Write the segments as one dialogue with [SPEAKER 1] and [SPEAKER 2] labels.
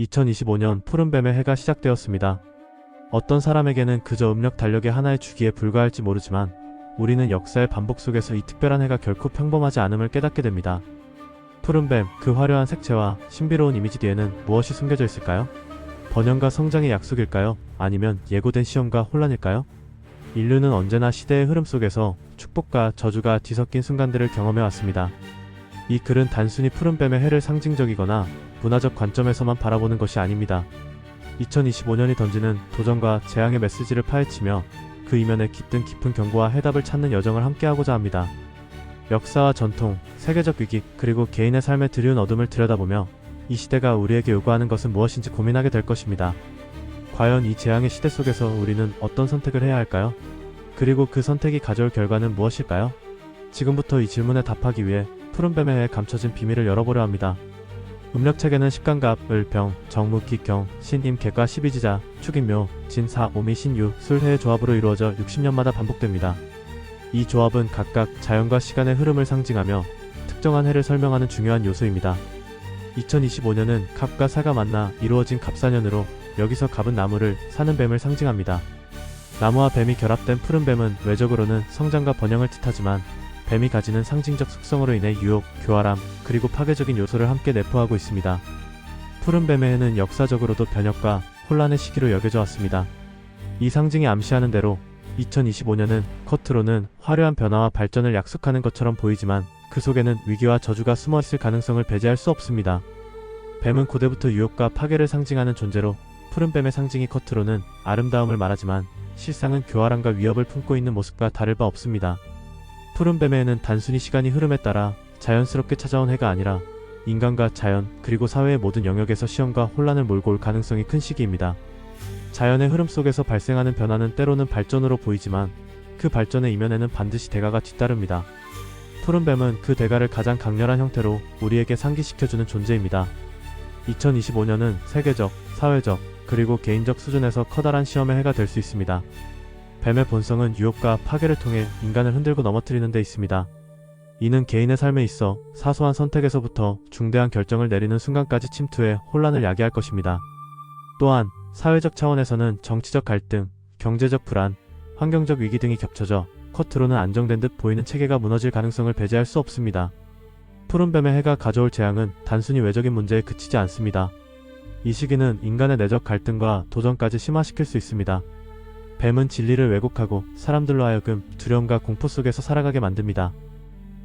[SPEAKER 1] 2025년 푸른뱀의 해가 시작되었습니다. 어떤 사람에게는 그저 음력 달력의 하나의 주기에 불과할지 모르지만 우리는 역사의 반복 속에서 이 특별한 해가 결코 평범하지 않음을 깨닫게 됩니다. 푸른뱀, 그 화려한 색채와 신비로운 이미지 뒤에는 무엇이 숨겨져 있을까요? 번영과 성장의 약속일까요? 아니면 예고된 시험과 혼란일까요? 인류는 언제나 시대의 흐름 속에서 축복과 저주가 뒤섞인 순간들을 경험해 왔습니다. 이 글은 단순히 푸른뱀의 해를 상징적이거나 문화적 관점에서만 바라보는 것이 아닙니다. 2025년이 던지는 도전과 재앙의 메시지를 파헤치며 그 이면에 깃든 깊은 경고와 해답을 찾는 여정을 함께하고자 합니다. 역사와 전통, 세계적 위기, 그리고 개인의 삶에 드리운 어둠을 들여다보며 이 시대가 우리에게 요구하는 것은 무엇인지 고민하게 될 것입니다. 과연 이 재앙의 시대 속에서 우리는 어떤 선택을 해야 할까요? 그리고 그 선택이 가져올 결과는 무엇일까요? 지금부터 이 질문에 답하기 위해 푸른뱀의 해에 감춰진 비밀을 열어보려 합니다. 음력책에는 십간갑, 을, 병, 정무, 기, 경, 신, 임, 개과 12지자, 축인묘, 진, 사, 오미, 신유, 술해의 조합으로 이루어져 60년마다 반복됩니다. 이 조합은 각각 자연과 시간의 흐름을 상징하며 특정한 해를 설명하는 중요한 요소입니다. 2025년은 갑과 사가 만나 이루어진 갑사년으로 여기서 갑은 나무를, 사는 뱀을 상징합니다. 나무와 뱀이 결합된 푸른뱀은 외적으로는 성장과 번영을 뜻하지만 뱀이 가지는 상징적 속성으로 인해 유혹, 교활함, 그리고 파괴적인 요소를 함께 내포하고 있습니다. 푸른뱀의 해는 역사적으로도 변혁과 혼란의 시기로 여겨져 왔습니다. 이 상징이 암시하는 대로 2025년은 겉으로는 화려한 변화와 발전을 약속하는 것처럼 보이지만 그 속에는 위기와 저주가 숨어있을 가능성을 배제할 수 없습니다. 뱀은 고대부터 유혹과 파괴를 상징하는 존재로 푸른뱀의 상징이 겉으로는 아름다움을 말하지만 실상은 교활함과 위협을 품고 있는 모습과 다를 바 없습니다. 푸른뱀의 해는 단순히 시간이 흐름에 따라 자연스럽게 찾아온 해가 아니라 인간과 자연 그리고 사회의 모든 영역에서 시험과 혼란을 몰고 올 가능성이 큰 시기입니다. 자연의 흐름 속에서 발생하는 변화는 때로는 발전으로 보이지만 그 발전의 이면에는 반드시 대가가 뒤따릅니다. 푸른뱀은 그 대가를 가장 강렬한 형태로 우리에게 상기시켜주는 존재입니다. 2025년은 세계적, 사회적, 그리고 개인적 수준에서 커다란 시험의 해가 될 수 있습니다. 뱀의 본성은 유혹과 파괴를 통해 인간을 흔들고 넘어뜨리는 데 있습니다. 이는 개인의 삶에 있어 사소한 선택에서부터 중대한 결정을 내리는 순간까지 침투해 혼란을 야기할 것입니다. 또한 사회적 차원에서는 정치적 갈등, 경제적 불안, 환경적 위기 등이 겹쳐져 겉으로는 안정된 듯 보이는 체계가 무너질 가능성을 배제할 수 없습니다. 푸른뱀의 해가 가져올 재앙은 단순히 외적인 문제에 그치지 않습니다. 이 시기는 인간의 내적 갈등과 도전까지 심화시킬 수 있습니다. 뱀은 진리를 왜곡하고 사람들로 하여금 두려움과 공포 속에서 살아가게 만듭니다.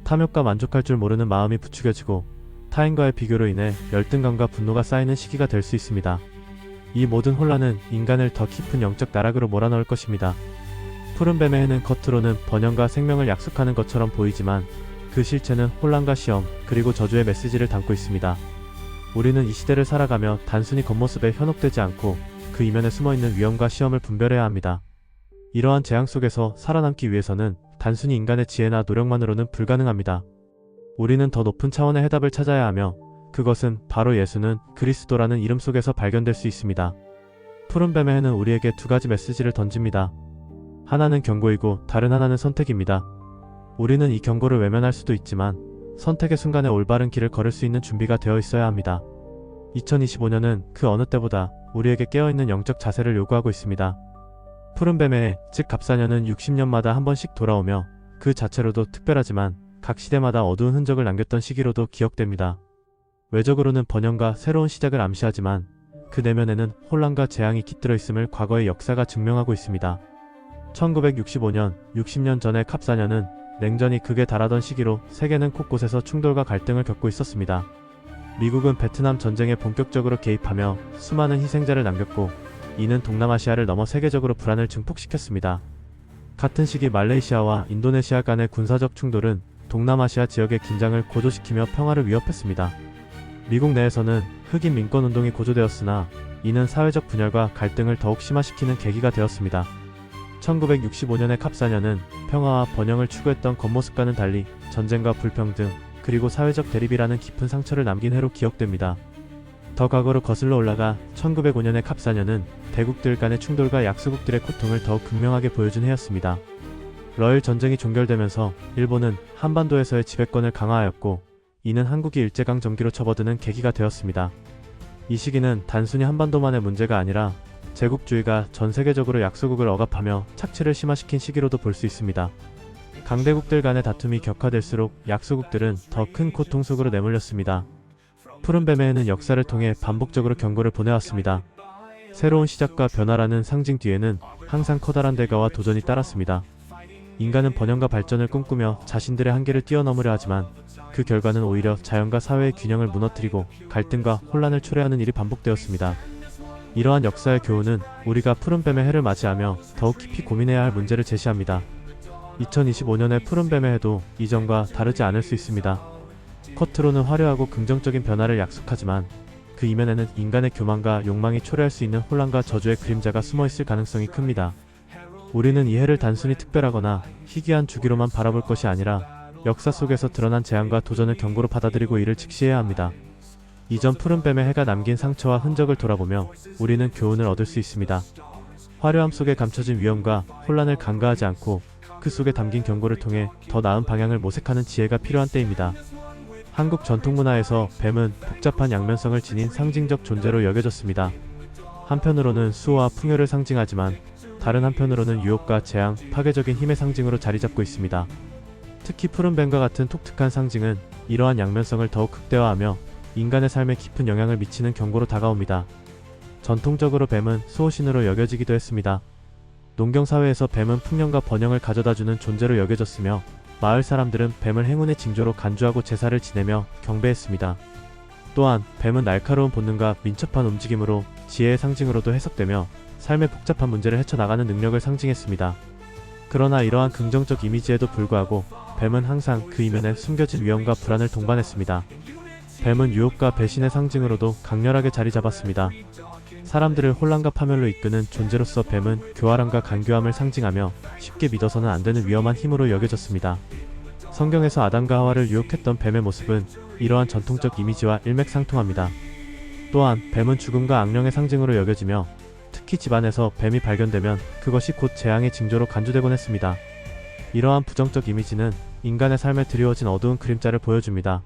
[SPEAKER 1] 탐욕과 만족할 줄 모르는 마음이 부추겨지고 타인과의 비교로 인해 열등감과 분노가 쌓이는 시기가 될 수 있습니다. 이 모든 혼란은 인간을 더 깊은 영적 나락으로 몰아넣을 것입니다. 푸른뱀의 해는 겉으로는 번영과 생명을 약속하는 것처럼 보이지만 그 실체는 혼란과 시험, 그리고 저주의 메시지를 담고 있습니다. 우리는 이 시대를 살아가며 단순히 겉모습에 현혹되지 않고 그 이면에 숨어있는 위험과 시험을 분별해야 합니다. 이러한 재앙 속에서 살아남기 위해서는 단순히 인간의 지혜나 노력만으로는 불가능합니다. 우리는 더 높은 차원의 해답을 찾아야 하며 그것은 바로 예수는 그리스도라는 이름 속에서 발견될 수 있습니다. 푸른뱀의 해는 우리에게 두 가지 메시지를 던집니다. 하나는 경고이고 다른 하나는 선택입니다. 우리는 이 경고를 외면할 수도 있지만 선택의 순간에 올바른 길을 걸을 수 있는 준비가 되어 있어야 합니다. 2025년은 그 어느 때보다 우리에게 깨어있는 영적 자세를 요구하고 있습니다. 푸른뱀의 해, 즉 갑사년은 60년마다 한 번씩 돌아오며 그 자체로도 특별하지만 각 시대마다 어두운 흔적을 남겼던 시기로도 기억됩니다. 외적으로는 번영과 새로운 시작을 암시하지만 그 내면에는 혼란과 재앙이 깃들어 있음을 과거의 역사가 증명하고 있습니다. 1965년, 60년 전의 갑사년은 냉전이 극에 달하던 시기로 세계는 곳곳에서 충돌과 갈등을 겪고 있었습니다. 미국은 베트남 전쟁에 본격적으로 개입하며 수많은 희생자를 남겼고 이는 동남아시아를 넘어 세계적으로 불안을 증폭시켰습니다. 같은 시기 말레이시아와 인도네시아 간의 군사적 충돌은 동남아시아 지역의 긴장을 고조시키며 평화를 위협했습니다. 미국 내에서는 흑인 민권운동이 고조되었으나 이는 사회적 분열과 갈등을 더욱 심화시키는 계기가 되었습니다. 1965년의 갑사년은 평화와 번영을 추구했던 겉모습과는 달리 전쟁과 불평등, 그리고 사회적 대립이라는 깊은 상처를 남긴 해로 기억됩니다. 더 과거로 거슬러 올라가 1905년의 갑사년은 대국들 간의 충돌과 약소국들의 고통을 더욱 극명하게 보여준 해였습니다. 러일 전쟁이 종결되면서 일본은 한반도에서의 지배권을 강화하였고 이는 한국이 일제강점기로 접어드는 계기가 되었습니다. 이 시기는 단순히 한반도만의 문제가 아니라 제국주의가 전 세계적으로 약소국을 억압하며 착취를 심화시킨 시기로도 볼 수 있습니다. 강대국들 간의 다툼이 격화될수록 약소국들은 더 큰 고통 속으로 내몰렸습니다. 푸른뱀의 역사를 통해 반복적으로 경고를 보내왔습니다. 새로운 시작과 변화라는 상징 뒤에는 항상 커다란 대가와 도전이 따랐습니다. 인간은 번영과 발전을 꿈꾸며 자신들의 한계를 뛰어넘으려 하지만 그 결과는 오히려 자연과 사회의 균형을 무너뜨리고 갈등과 혼란을 초래하는 일이 반복되었습니다. 이러한 역사의 교훈은 우리가 푸른뱀의 해를 맞이하며 더욱 깊이 고민해야 할 문제를 제시합니다. 2025년의 푸른뱀의 해도 이전과 다르지 않을 수 있습니다. 겉으로는 화려하고 긍정적인 변화를 약속하지만 그 이면에는 인간의 교만과 욕망이 초래할 수 있는 혼란과 저주의 그림자가 숨어있을 가능성이 큽니다. 우리는 이 해를 단순히 특별하거나 희귀한 주기로만 바라볼 것이 아니라 역사 속에서 드러난 재앙과 도전을 경고로 받아들이고 이를 직시해야 합니다. 이전 푸른뱀의 해가 남긴 상처와 흔적을 돌아보며 우리는 교훈을 얻을 수 있습니다. 화려함 속에 감춰진 위험과 혼란을 간과하지 않고 그 속에 담긴 경고를 통해 더 나은 방향을 모색하는 지혜가 필요한 때입니다. 한국 전통문화에서 뱀은 복잡한 양면성을 지닌 상징적 존재로 여겨졌습니다. 한편으로는 수호와 풍요를 상징하지만 다른 한편으로는 유혹과 재앙, 파괴적인 힘의 상징으로 자리잡고 있습니다. 특히 푸른뱀과 같은 독특한 상징은 이러한 양면성을 더욱 극대화하며 인간의 삶에 깊은 영향을 미치는 경고로 다가옵니다. 전통적으로 뱀은 수호신으로 여겨지기도 했습니다. 농경사회에서 뱀은 풍년과 번영을 가져다주는 존재로 여겨졌으며 마을 사람들은 뱀을 행운의 징조로 간주하고 제사를 지내며 경배했습니다. 또한 뱀은 날카로운 본능과 민첩한 움직임으로 지혜의 상징으로도 해석되며 삶의 복잡한 문제를 헤쳐나가는 능력을 상징했습니다. 그러나 이러한 긍정적 이미지에도 불구하고 뱀은 항상 그 이면에 숨겨진 위험과 불안을 동반했습니다. 뱀은 유혹과 배신의 상징으로도 강렬하게 자리 잡았습니다. 사람들을 혼란과 파멸로 이끄는 존재로서 뱀은 교활함과 간교함을 상징하며 쉽게 믿어서는 안 되는 위험한 힘으로 여겨졌습니다. 성경에서 아담과 하와를 유혹했던 뱀의 모습은 이러한 전통적 이미지와 일맥상통합니다. 또한 뱀은 죽음과 악령의 상징으로 여겨지며 특히 집안에서 뱀이 발견되면 그것이 곧 재앙의 징조로 간주되곤 했습니다. 이러한 부정적 이미지는 인간의 삶에 드리워진 어두운 그림자를 보여줍니다.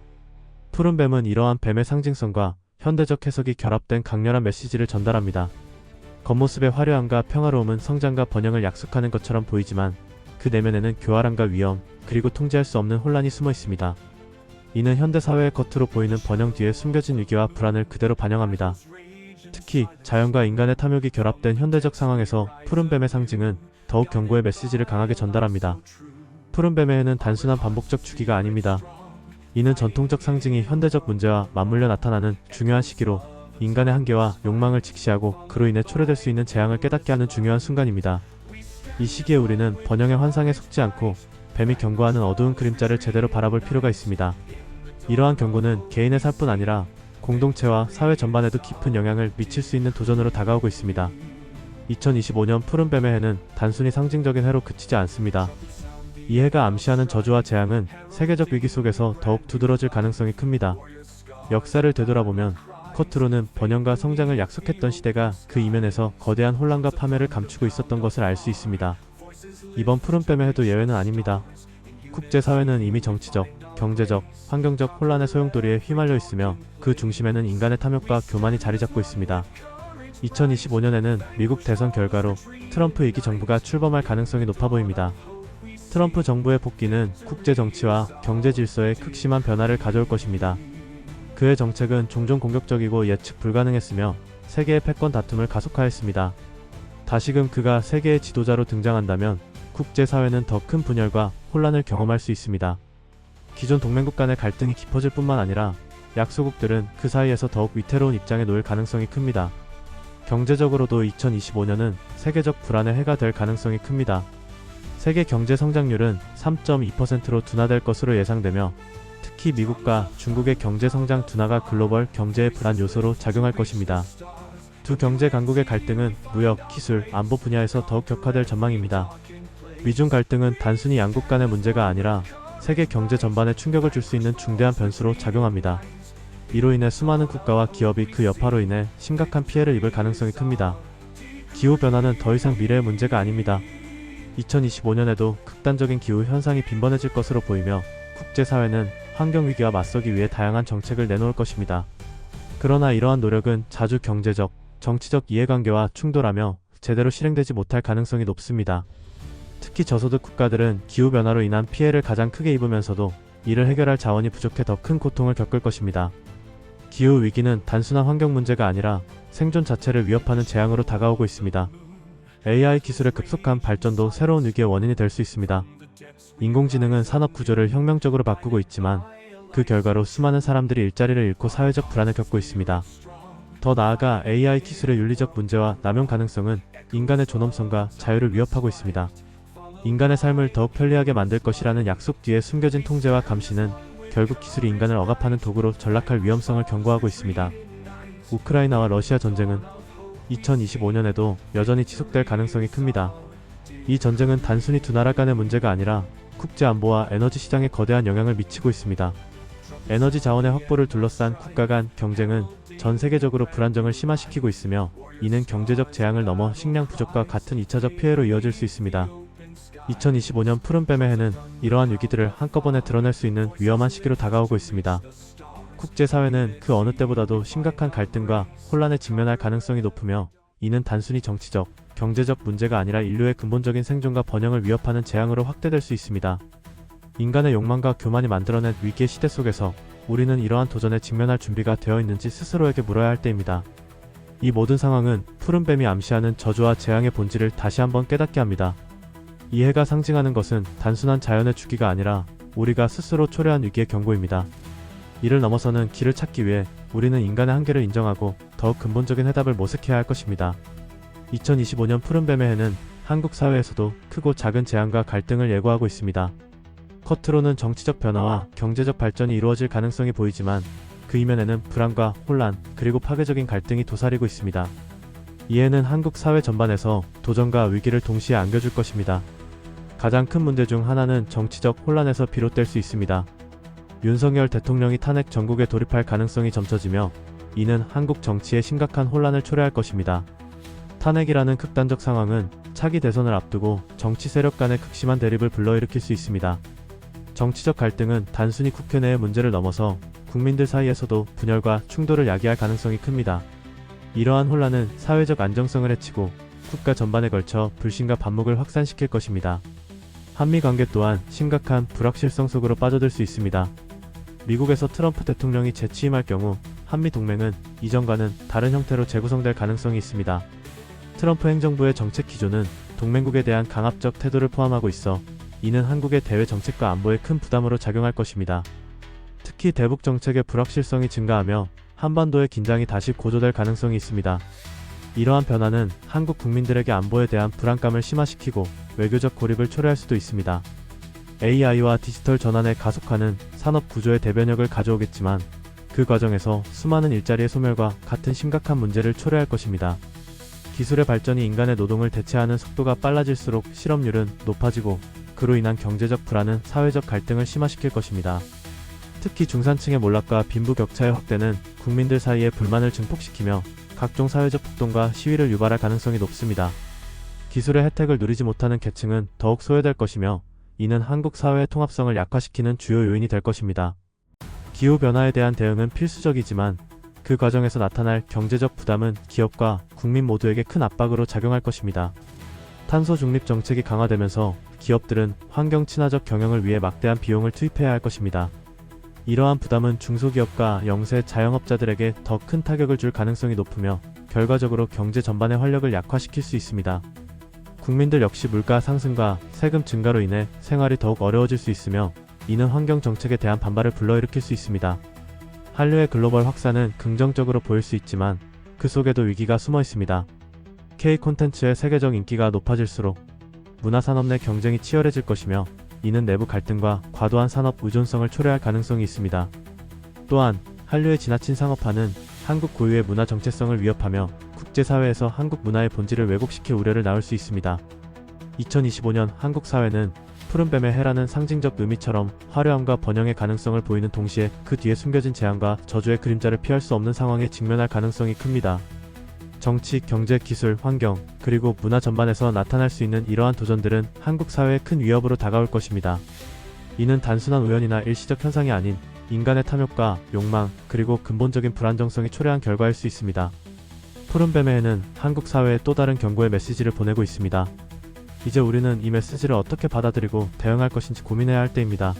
[SPEAKER 1] 푸른 뱀은 이러한 뱀의 상징성과 현대적 해석이 결합된 강렬한 메시지를 전달합니다. 겉모습의 화려함과 평화로움은 성장과 번영을 약속하는 것처럼 보이지만 그 내면에는 교활함과 위험, 그리고 통제할 수 없는 혼란이 숨어 있습니다. 이는 현대사회의 겉으로 보이는 번영 뒤에 숨겨진 위기와 불안을 그대로 반영합니다. 특히 자연과 인간의 탐욕이 결합된 현대적 상황에서 푸른 뱀의 상징은 더욱 경고의 메시지를 강하게 전달합니다. 푸른 뱀의 해는 단순한 반복적 주기가 아닙니다. 이는 전통적 상징이 현대적 문제와 맞물려 나타나는 중요한 시기로 인간의 한계와 욕망을 직시하고 그로 인해 초래될 수 있는 재앙을 깨닫게 하는 중요한 순간입니다. 이 시기에 우리는 번영의 환상에 속지 않고 뱀이 경고하는 어두운 그림자를 제대로 바라볼 필요가 있습니다. 이러한 경고는 개인의 삶뿐 아니라 공동체와 사회 전반에도 깊은 영향을 미칠 수 있는 도전으로 다가오고 있습니다. 2025년 푸른 뱀의 해는 단순히 상징적인 해로 그치지 않습니다. 이 해가 암시하는 저주와 재앙은 세계적 위기 속에서 더욱 두드러질 가능성이 큽니다. 역사를 되돌아보면 겉으로는 번영과 성장을 약속했던 시대가 그 이면에서 거대한 혼란과 파멸을 감추고 있었던 것을 알 수 있습니다. 이번 푸른뱀의 해도 예외는 아닙니다. 국제사회는 이미 정치적, 경제적, 환경적 혼란의 소용돌이에 휘말려 있으며 그 중심에는 인간의 탐욕과 교만이 자리 잡고 있습니다. 2025년에는 미국 대선 결과로 트럼프 2기 정부가 출범할 가능성이 높아 보입니다. 트럼프 정부의 복귀는 국제 정치와 경제 질서에 극심한 변화를 가져올 것입니다. 그의 정책은 종종 공격적이고 예측 불가능했으며 세계의 패권 다툼을 가속화했습니다. 다시금 그가 세계의 지도자로 등장한다면 국제사회는 더 큰 분열과 혼란을 경험할 수 있습니다. 기존 동맹국 간의 갈등이 깊어질 뿐만 아니라 약소국들은 그 사이에서 더욱 위태로운 입장에 놓일 가능성이 큽니다. 경제적으로도 2025년은 세계적 불안의 해가 될 가능성이 큽니다. 세계 경제 성장률은 3.2%로 둔화될 것으로 예상되며 특히 미국과 중국의 경제 성장 둔화가 글로벌 경제의 불안 요소로 작용할 것입니다. 두 경제 강국의 갈등은 무역, 기술, 안보 분야에서 더욱 격화될 전망입니다. 미중 갈등은 단순히 양국 간의 문제가 아니라 세계 경제 전반에 충격을 줄 수 있는 중대한 변수로 작용합니다. 이로 인해 수많은 국가와 기업이 그 여파로 인해 심각한 피해를 입을 가능성이 큽니다. 기후변화는 더 이상 미래의 문제가 아닙니다. 2025년에도 극단적인 기후 현상이 빈번해질 것으로 보이며 국제사회는 환경위기와 맞서기 위해 다양한 정책을 내놓을 것입니다. 그러나 이러한 노력은 자주 경제적, 정치적 이해관계와 충돌하며 제대로 실행되지 못할 가능성이 높습니다. 특히 저소득 국가들은 기후변화로 인한 피해를 가장 크게 입으면서도 이를 해결할 자원이 부족해 더 큰 고통을 겪을 것입니다. 기후위기는 단순한 환경 문제가 아니라 생존 자체를 위협하는 재앙으로 다가오고 있습니다. AI 기술의 급속한 발전도 새로운 위기의 원인이 될 수 있습니다. 인공지능은 산업 구조를 혁명적으로 바꾸고 있지만 그 결과로 수많은 사람들이 일자리를 잃고 사회적 불안을 겪고 있습니다. 더 나아가 AI 기술의 윤리적 문제와 남용 가능성은 인간의 존엄성과 자유를 위협하고 있습니다. 인간의 삶을 더욱 편리하게 만들 것이라는 약속 뒤에 숨겨진 통제와 감시는 결국 기술이 인간을 억압하는 도구로 전락할 위험성을 경고하고 있습니다. 우크라이나와 러시아 전쟁은 2025년에도 여전히 지속될 가능성이 큽니다. 이 전쟁은 단순히 두 나라 간의 문제가 아니라 국제 안보와 에너지 시장에 거대한 영향을 미치고 있습니다. 에너지 자원의 확보를 둘러싼 국가 간 경쟁은 전 세계적으로 불안정을 심화시키고 있으며 이는 경제적 재앙을 넘어 식량 부족과 같은 2차적 피해로 이어질 수 있습니다. 2025년 푸른뱀의 해는 이러한 위기들을 한꺼번에 드러낼 수 있는 위험한 시기로 다가오고 있습니다. 국제사회는 그 어느 때보다도 심각한 갈등과 혼란에 직면할 가능성이 높으며 이는 단순히 정치적, 경제적 문제가 아니라 인류의 근본적인 생존과 번영을 위협하는 재앙으로 확대될 수 있습니다. 인간의 욕망과 교만이 만들어낸 위기의 시대 속에서 우리는 이러한 도전에 직면할 준비가 되어 있는지 스스로에게 물어야 할 때입니다. 이 모든 상황은 푸른뱀이 암시하는 저주와 재앙의 본질을 다시 한번 깨닫게 합니다. 이 해가 상징하는 것은 단순한 자연의 주기가 아니라 우리가 스스로 초래한 위기의 경고입니다. 이를 넘어서는 길을 찾기 위해 우리는 인간의 한계를 인정하고 더욱 근본적인 해답을 모색해야 할 것입니다. 2025년 푸른뱀의 해는 한국 사회에서도 크고 작은 재앙과 갈등을 예고하고 있습니다. 겉으로는 정치적 변화와 경제적 발전이 이루어질 가능성이 보이지만 그 이면에는 불안과 혼란 그리고 파괴적인 갈등이 도사리고 있습니다. 이 해는 한국 사회 전반에서 도전과 위기를 동시에 안겨줄 것입니다. 가장 큰 문제 중 하나는 정치적 혼란에서 비롯될 수 있습니다. 윤석열 대통령이 탄핵 전국에 돌입할 가능성이 점쳐지며 이는 한국 정치에 심각한 혼란을 초래할 것입니다. 탄핵이라는 극단적 상황은 차기 대선을 앞두고 정치 세력 간의 극심한 대립을 불러일으킬 수 있습니다. 정치적 갈등은 단순히 국회 내의 문제를 넘어서 국민들 사이에서도 분열과 충돌을 야기할 가능성이 큽니다. 이러한 혼란은 사회적 안정성을 해치고 국가 전반에 걸쳐 불신과 반목을 확산시킬 것입니다. 한미 관계 또한 심각한 불확실성 속으로 빠져들 수 있습니다. 미국에서 트럼프 대통령이 재취임할 경우 한미 동맹은 이전과는 다른 형태로 재구성될 가능성이 있습니다. 트럼프 행정부의 정책 기조는 동맹국에 대한 강압적 태도를 포함하고 있어 이는 한국의 대외 정책과 안보에 큰 부담으로 작용할 것입니다. 특히 대북 정책의 불확실성이 증가하며 한반도의 긴장이 다시 고조될 가능성이 있습니다. 이러한 변화는 한국 국민들에게 안보에 대한 불안감을 심화시키고 외교적 고립을 초래할 수도 있습니다. AI와 디지털 전환의 가속화는 산업 구조의 대변혁을 가져오겠지만 그 과정에서 수많은 일자리의 소멸과 같은 심각한 문제를 초래할 것입니다. 기술의 발전이 인간의 노동을 대체하는 속도가 빨라질수록 실업률은 높아지고 그로 인한 경제적 불안은 사회적 갈등을 심화시킬 것입니다. 특히 중산층의 몰락과 빈부격차의 확대는 국민들 사이의 불만을 증폭시키며 각종 사회적 폭동과 시위를 유발할 가능성이 높습니다. 기술의 혜택을 누리지 못하는 계층은 더욱 소외될 것이며 이는 한국 사회의 통합성을 약화시키는 주요 요인이 될 것입니다. 기후변화에 대한 대응은 필수적이지만 그 과정에서 나타날 경제적 부담은 기업과 국민 모두에게 큰 압박으로 작용할 것입니다. 탄소 중립 정책이 강화되면서 기업들은 환경 친화적 경영을 위해 막대한 비용을 투입해야 할 것입니다. 이러한 부담은 중소기업과 영세 자영업자들에게 더 큰 타격을 줄 가능성이 높으며 결과적으로 경제 전반의 활력을 약화시킬 수 있습니다. 국민들 역시 물가 상승과 세금 증가로 인해 생활이 더욱 어려워질 수 있으며 이는 환경 정책에 대한 반발을 불러일으킬 수 있습니다. 한류의 글로벌 확산은 긍정적으로 보일 수 있지만 그 속에도 위기가 숨어 있습니다. K 콘텐츠의 세계적 인기가 높아질수록 문화산업 내 경쟁이 치열해질 것이며 이는 내부 갈등과 과도한 산업 의존성을 초래할 가능성이 있습니다. 또한 한류의 지나친 상업화는 한국 고유의 문화 정체성을 위협하며 국제사회에서 한국 문화의 본질을 왜곡시킬 우려를 낳을 수 있습니다. 2025년 한국 사회는 푸른뱀의 해라는 상징적 의미처럼 화려함과 번영의 가능성을 보이는 동시에 그 뒤에 숨겨진 재앙과 저주의 그림자를 피할 수 없는 상황에 직면할 가능성이 큽니다. 정치, 경제, 기술, 환경, 그리고 문화 전반에서 나타날 수 있는 이러한 도전들은 한국 사회에 큰 위협으로 다가올 것입니다. 이는 단순한 우연이나 일시적 현상이 아닌 인간의 탐욕과 욕망, 그리고 근본적인 불안정성이 초래한 결과일 수 있습니다. 푸른뱀의 해는 한국 사회에 또 다른 경고의 메시지를 보내고 있습니다. 이제 우리는 이 메시지를 어떻게 받아들이고 대응할 것인지 고민해야 할 때입니다.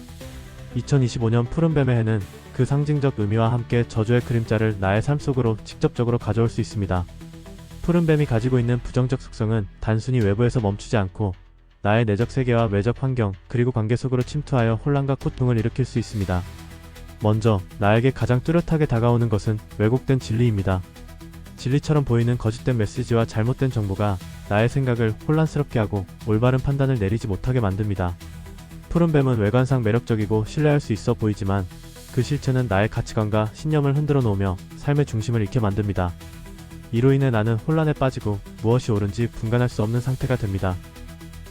[SPEAKER 1] 2025년 푸른뱀의 해는 그 상징적 의미와 함께 저주의 그림자를 나의 삶 속으로 직접적으로 가져올 수 있습니다. 푸른뱀이 가지고 있는 부정적 속성은 단순히 외부에서 멈추지 않고 나의 내적 세계와 외적 환경, 그리고 관계 속으로 침투하여 혼란과 고통을 일으킬 수 있습니다. 먼저 나에게 가장 뚜렷하게 다가오는 것은 왜곡된 진리입니다. 진리처럼 보이는 거짓된 메시지와 잘못된 정보가 나의 생각을 혼란스럽게 하고 올바른 판단을 내리지 못하게 만듭니다. 푸른뱀은 외관상 매력적이고 신뢰할 수 있어 보이지만 그 실체는 나의 가치관과 신념을 흔들어 놓으며 삶의 중심을 잃게 만듭니다. 이로 인해 나는 혼란에 빠지고 무엇이 옳은지 분간할 수 없는 상태가 됩니다.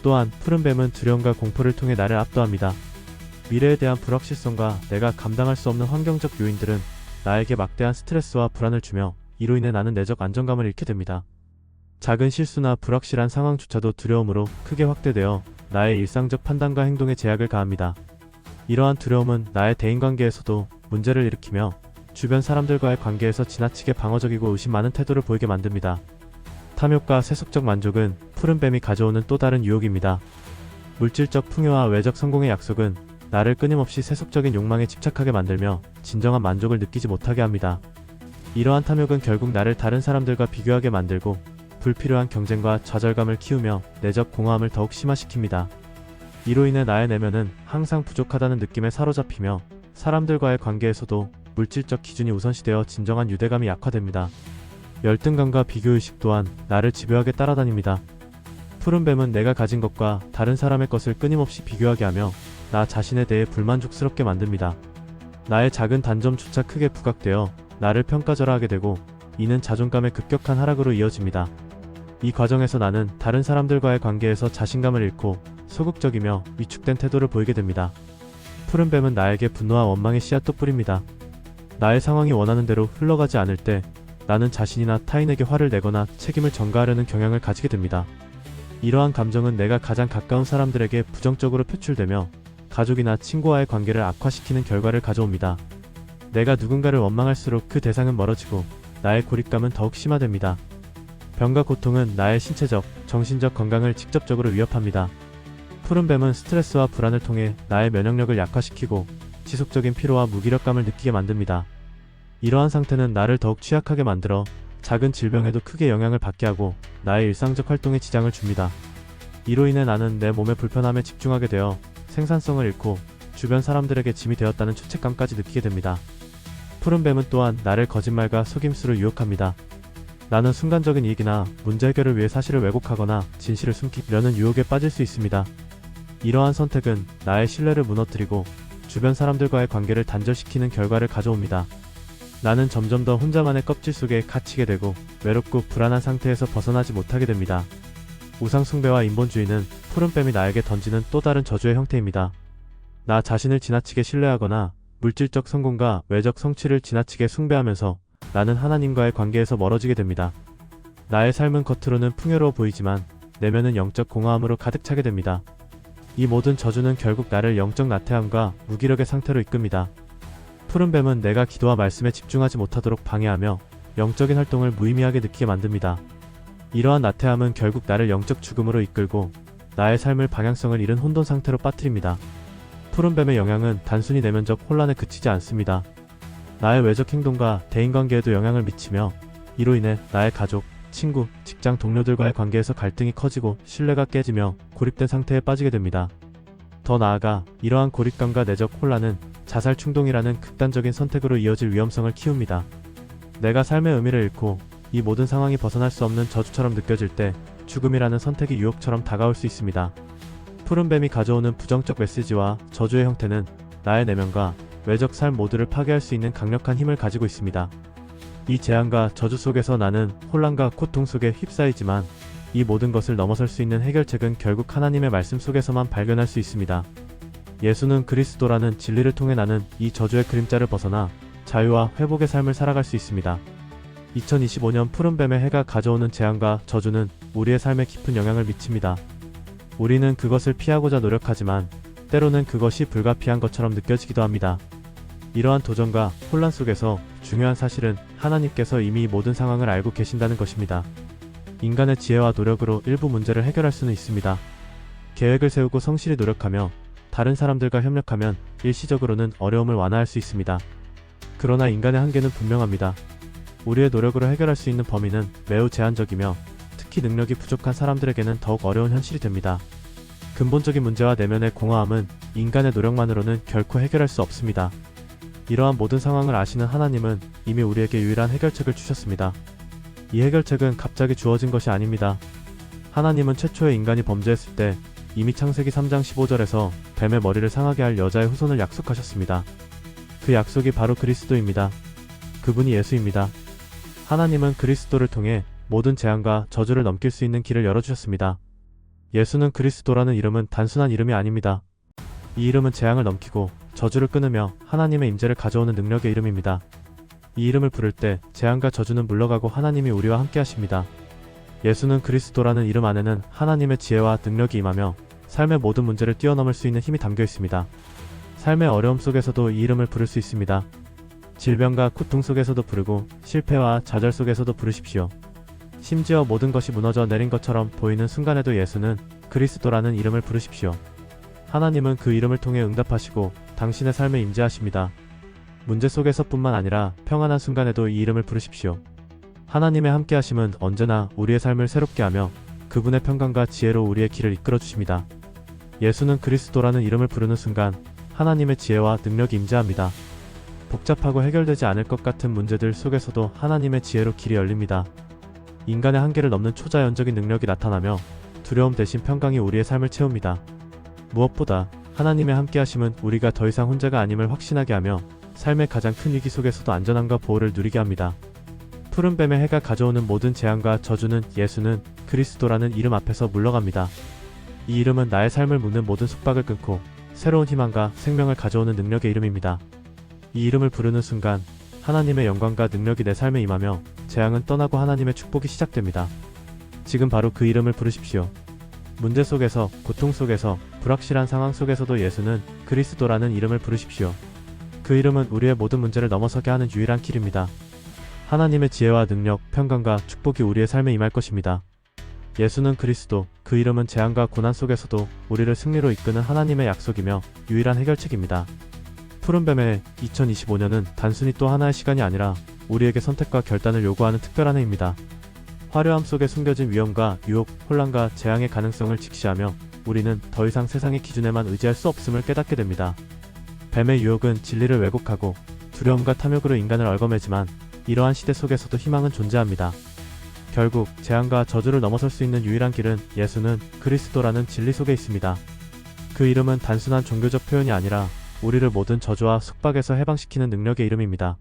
[SPEAKER 1] 또한 푸른뱀은 두려움과 공포를 통해 나를 압도합니다. 미래에 대한 불확실성과 내가 감당할 수 없는 환경적 요인들은 나에게 막대한 스트레스와 불안을 주며 이로 인해 나는 내적 안정감을 잃게 됩니다. 작은 실수나 불확실한 상황조차도 두려움으로 크게 확대되어 나의 일상적 판단과 행동에 제약을 가합니다. 이러한 두려움은 나의 대인관계에서도 문제를 일으키며 주변 사람들과의 관계에서 지나치게 방어적이고 의심 많은 태도를 보이게 만듭니다. 탐욕과 세속적 만족은 푸른뱀이 가져오는 또 다른 유혹입니다. 물질적 풍요와 외적 성공의 약속은 나를 끊임없이 세속적인 욕망에 집착하게 만들며 진정한 만족을 느끼지 못하게 합니다. 이러한 탐욕은 결국 나를 다른 사람들과 비교하게 만들고 불필요한 경쟁과 좌절감을 키우며 내적 공허함을 더욱 심화시킵니다. 이로 인해 나의 내면은 항상 부족하다는 느낌에 사로잡히며 사람들과의 관계에서도 물질적 기준이 우선시되어 진정한 유대감이 약화됩니다. 열등감과 비교의식 또한 나를 집요하게 따라다닙니다. 푸른뱀은 내가 가진 것과 다른 사람의 것을 끊임없이 비교하게 하며 나 자신에 대해 불만족스럽게 만듭니다. 나의 작은 단점조차 크게 부각되어 나를 평가절하하게 되고 이는 자존감의 급격한 하락으로 이어집니다. 이 과정에서 나는 다른 사람들과의 관계에서 자신감을 잃고 소극적이며 위축된 태도를 보이게 됩니다. 푸른뱀은 나에게 분노와 원망의 씨앗도 뿌립니다. 나의 상황이 원하는 대로 흘러가지 않을 때 나는 자신이나 타인에게 화를 내거나 책임을 전가하려는 경향을 가지게 됩니다. 이러한 감정은 내가 가장 가까운 사람들에게 부정적으로 표출되며 가족이나 친구와의 관계를 악화시키는 결과를 가져옵니다. 내가 누군가를 원망할수록 그 대상은 멀어지고 나의 고립감은 더욱 심화됩니다. 병과 고통은 나의 신체적, 정신적 건강을 직접적으로 위협합니다. 푸른뱀은 스트레스와 불안을 통해 나의 면역력을 약화시키고 지속적인 피로와 무기력감을 느끼게 만듭니다. 이러한 상태는 나를 더욱 취약하게 만들어 작은 질병에도 크게 영향을 받게 하고 나의 일상적 활동에 지장을 줍니다. 이로 인해 나는 내 몸의 불편함에 집중하게 되어 생산성을 잃고 주변 사람들에게 짐이 되었다는 죄책감까지 느끼게 됩니다. 푸른뱀은 또한 나를 거짓말과 속임수로 유혹합니다. 나는 순간적인 이익이나 문제 해결을 위해 사실을 왜곡하거나 진실을 숨기려는 유혹에 빠질 수 있습니다. 이러한 선택은 나의 신뢰를 무너뜨리고 주변 사람들과의 관계를 단절시키는 결과를 가져옵니다. 나는 점점 더 혼자만의 껍질 속에 갇히게 되고 외롭고 불안한 상태에서 벗어나지 못하게 됩니다. 우상숭배와 인본주의는 푸른뱀이 나에게 던지는 또 다른 저주의 형태입니다. 나 자신을 지나치게 신뢰하거나 물질적 성공과 외적 성취를 지나치게 숭배하면서 나는 하나님과의 관계에서 멀어지게 됩니다. 나의 삶은 겉으로는 풍요로워 보이지만 내면은 영적 공허함으로 가득 차게 됩니다. 이 모든 저주는 결국 나를 영적 나태함과 무기력의 상태로 이끕니다. 푸른뱀은 내가 기도와 말씀에 집중하지 못하도록 방해하며 영적인 활동을 무의미하게 느끼게 만듭니다. 이러한 나태함은 결국 나를 영적 죽음으로 이끌고 나의 삶을 방향성을 잃은 혼돈 상태로 빠뜨립니다. 푸른뱀의 영향은 단순히 내면적 혼란에 그치지 않습니다. 나의 외적 행동과 대인관계에도 영향을 미치며 이로 인해 나의 가족, 친구, 직장 동료들과의 관계에서 갈등이 커지고 신뢰가 깨지며 고립된 상태에 빠지게 됩니다. 더 나아가 이러한 고립감과 내적 혼란은 자살 충동이라는 극단적인 선택으로 이어질 위험성을 키웁니다. 내가 삶의 의미를 잃고 이 모든 상황이 벗어날 수 없는 저주처럼 느껴질 때 죽음이라는 선택이 유혹처럼 다가올 수 있습니다. 푸른뱀이 가져오는 부정적 메시지와 저주의 형태는 나의 내면과 외적 삶 모두를 파괴할 수 있는 강력한 힘을 가지고 있습니다. 이 재앙과 저주 속에서 나는 혼란과 고통 속에 휩싸이지만 이 모든 것을 넘어설 수 있는 해결책은 결국 하나님의 말씀 속에서만 발견할 수 있습니다. 예수는 그리스도라는 진리를 통해 나는 이 저주의 그림자를 벗어나 자유와 회복의 삶을 살아갈 수 있습니다. 2025년 푸른뱀의 해가 가져오는 재앙과 저주는 우리의 삶에 깊은 영향을 미칩니다. 우리는 그것을 피하고자 노력하지만 때로는 그것이 불가피한 것처럼 느껴지기도 합니다. 이러한 도전과 혼란 속에서 중요한 사실은 하나님께서 이미 모든 상황을 알고 계신다는 것입니다. 인간의 지혜와 노력으로 일부 문제를 해결할 수는 있습니다. 계획을 세우고 성실히 노력하며 다른 사람들과 협력하면 일시적으로는 어려움을 완화할 수 있습니다. 그러나 인간의 한계는 분명합니다. 우리의 노력으로 해결할 수 있는 범위는 매우 제한적이며 특히 능력이 부족한 사람들에게는 더욱 어려운 현실이 됩니다. 근본적인 문제와 내면의 공허함은 인간의 노력만으로는 결코 해결할 수 없습니다. 이러한 모든 상황을 아시는 하나님은 이미 우리에게 유일한 해결책을 주셨습니다. 이 해결책은 갑자기 주어진 것이 아닙니다. 하나님은 최초의 인간이 범죄했을 때 이미 창세기 3장 15절에서 뱀의 머리를 상하게 할 여자의 후손을 약속하셨습니다. 그 약속이 바로 그리스도입니다. 그분이 예수입니다. 하나님은 그리스도를 통해 모든 재앙과 저주를 넘길 수 있는 길을 열어주셨습니다. 예수는 그리스도라는 이름은 단순한 이름이 아닙니다. 이 이름은 재앙을 넘기고 저주를 끊으며 하나님의 임재를 가져오는 능력의 이름입니다. 이 이름을 부를 때 재앙과 저주는 물러가고 하나님이 우리와 함께 하십니다. 예수는 그리스도라는 이름 안에는 하나님의 지혜와 능력이 임하며 삶의 모든 문제를 뛰어넘을 수 있는 힘이 담겨 있습니다. 삶의 어려움 속에서도 이 이름을 부를 수 있습니다. 질병과 고통 속에서도 부르고 실패와 좌절 속에서도 부르십시오. 심지어 모든 것이 무너져 내린 것처럼 보이는 순간에도 예수는 그리스도라는 이름을 부르십시오. 하나님은 그 이름을 통해 응답하시고 당신의 삶에 임재하십니다. 문제 속에서뿐만 아니라 평안한 순간에도 이 이름을 부르십시오. 하나님의 함께하심은 언제나 우리의 삶을 새롭게 하며 그분의 평강과 지혜로 우리의 길을 이끌어 주십니다. 예수는 그리스도라는 이름을 부르는 순간 하나님의 지혜와 능력이 임재합니다. 복잡하고 해결되지 않을 것 같은 문제들 속에서도 하나님의 지혜로 길이 열립니다. 인간의 한계를 넘는 초자연적인 능력이 나타나며 두려움 대신 평강이 우리의 삶을 채웁니다. 무엇보다 하나님의 함께하심은 우리가 더 이상 혼자가 아님을 확신하게 하며 삶의 가장 큰 위기 속에서도 안전함과 보호를 누리게 합니다. 푸른 뱀의 해가 가져오는 모든 재앙과 저주는 예수는 그리스도라는 이름 앞에서 물러갑니다. 이 이름은 나의 삶을 묶는 모든 속박을 끊고 새로운 희망과 생명을 가져오는 능력의 이름입니다. 이 이름을 부르는 순간 하나님의 영광과 능력이 내 삶에 임하며 재앙은 떠나고 하나님의 축복이 시작됩니다. 지금 바로 그 이름을 부르십시오. 문제 속에서, 고통 속에서, 불확실한 상황 속에서도 예수는 그리스도라는 이름을 부르십시오. 그 이름은 우리의 모든 문제를 넘어서게 하는 유일한 길입니다. 하나님의 지혜와 능력, 평강과 축복이 우리의 삶에 임할 것입니다. 예수는 그리스도, 그 이름은 재앙과 고난 속에서도 우리를 승리로 이끄는 하나님의 약속이며 유일한 해결책입니다. 푸른뱀의 2025년은 단순히 또 하나의 시간이 아니라 우리에게 선택과 결단을 요구하는 특별한 해입니다. 화려함 속에 숨겨진 위험과 유혹, 혼란과 재앙의 가능성을 직시하며 우리는 더 이상 세상의 기준에만 의지할 수 없음을 깨닫게 됩니다. 뱀의 유혹은 진리를 왜곡하고 두려움과 탐욕으로 인간을 얽어매지만 이러한 시대 속에서도 희망은 존재합니다. 결국 재앙과 저주를 넘어설 수 있는 유일한 길은 예수는 그리스도라는 진리 속에 있습니다. 그 이름은 단순한 종교적 표현이 아니라 우리를 모든 저주와 속박에서 해방시키는 능력의 이름입니다.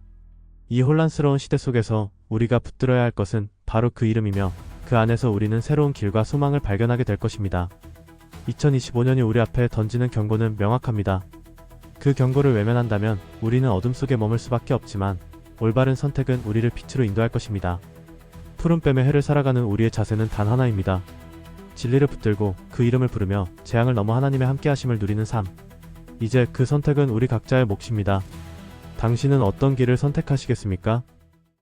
[SPEAKER 1] 이 혼란스러운 시대 속에서 우리가 붙들어야 할 것은 바로 그 이름이며 그 안에서 우리는 새로운 길과 소망을 발견하게 될 것입니다. 2025년이 우리 앞에 던지는 경고는 명확합니다. 그 경고를 외면한다면 우리는 어둠 속에 머물 수밖에 없지만 올바른 선택은 우리를 빛으로 인도할 것입니다. 푸른뱀의 해를 살아가는 우리의 자세는 단 하나입니다. 진리를 붙들고 그 이름을 부르며 재앙을 넘어 하나님의 함께하심을 누리는 삶. 이제 그 선택은 우리 각자의 몫입니다. 당신은 어떤 길을 선택하시겠습니까?